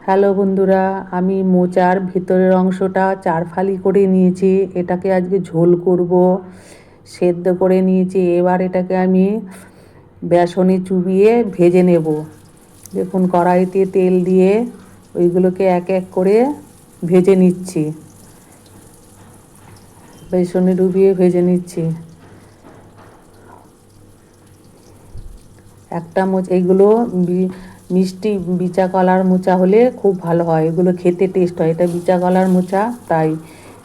Hello বন্ধুরা, আমি মোচার ভেতরের অংশটা চারফালি করে নিয়েছি। এটাকে আজকে ঝোল করব। সেদ্ধ করে নিয়েছি। এবার এটাকে আমি বেসনে চুবিয়ে ভেজে নেব। দেখুন, কড়াইতে তেল দিয়ে ওইগুলোকে এক এক করে ভেজে নিচ্ছি। বেসনে ডুবিয়ে ভেজে নিচ্ছি। একটা মোচা, এইগুলো মিষ্টি বিচা কলার মোচা হলে খুব ভালো হয়। এগুলো খেতে টেস্ট হয়। এটা বিচা কলার মোচা, তাই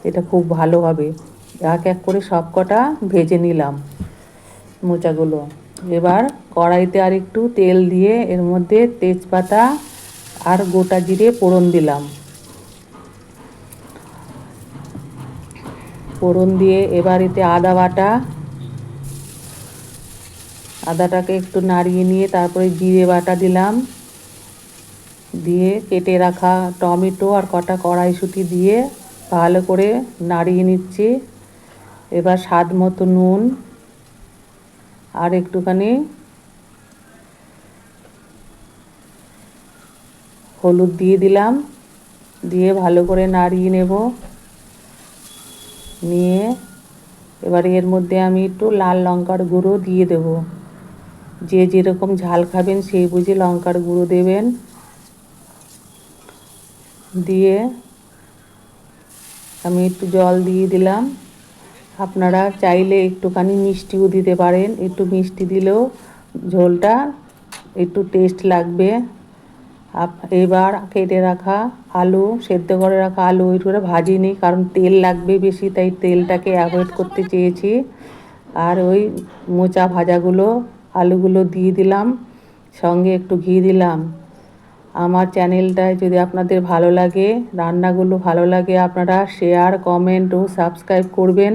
এটা খুব ভালো হবে। এক এক করে সব কটা ভেজে নিলাম মোচাগুলো। এবার কড়াইতে আর একটু তেল দিয়ে এর মধ্যে তেজপাতা আর গোটা জিরে ফোড়ন দিলাম। ফোড়ন দিয়ে এবার এতে আদা বাটা, আদাটাকে একটু নাড়িয়ে নিয়ে তারপরে জিরে বাটা দিলাম। দিয়ে কেটে রাখা টমেটো আর কটা কড়াইশুঁটি দিয়ে ভালো করে নাড়িয়ে নিচ্ছি। এবার স্বাদ মতো নুন আর একটুখানি হলুদ দিয়ে দিলাম। দিয়ে ভালো করে নাড়িয়ে নেব। নিয়ে এবার এর মধ্যে আমি একটু লাল লঙ্কার গুঁড়ো দিয়ে দেব। যে যেরকম ঝাল খাবেন সেই বুঝে লঙ্কার গুঁড়ো দেবেন। দিয়ে আমি একটু জল দিয়ে দিলাম। আপনারা চাইলে একটুখানি মিষ্টিও দিতে পারেন। একটু মিষ্টি দিলেও ঝোলটা একটু টেস্ট লাগবে। এবার কেটে রাখা আলু, সেদ্ধ করে রাখা আলু ওই করে ভাজিনি, কারণ তেল লাগবে বেশি, তাই তেলটাকে অ্যাভয়েড করতে চেয়েছি। আর ওই মোচা ভাজাগুলো, আলুগুলো দিয়ে দিলাম, সঙ্গে একটু ঘি দিলাম। আমার চ্যানেলটায় যদি আপনাদের ভালো লাগে, রান্নাগুলো ভালো লাগে, আপনারা শেয়ার, কমেন্ট ও সাবস্ক্রাইব করবেন।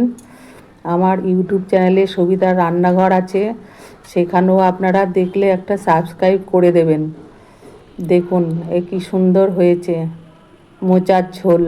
আমার ইউটিউব চ্যানেলে সবিতার রান্নাঘর আছে, সেখানেও আপনারা দেখলে একটা সাবস্ক্রাইব করে দেবেন। দেখুন এ কি সুন্দর হয়েছে মোচার ঝোল।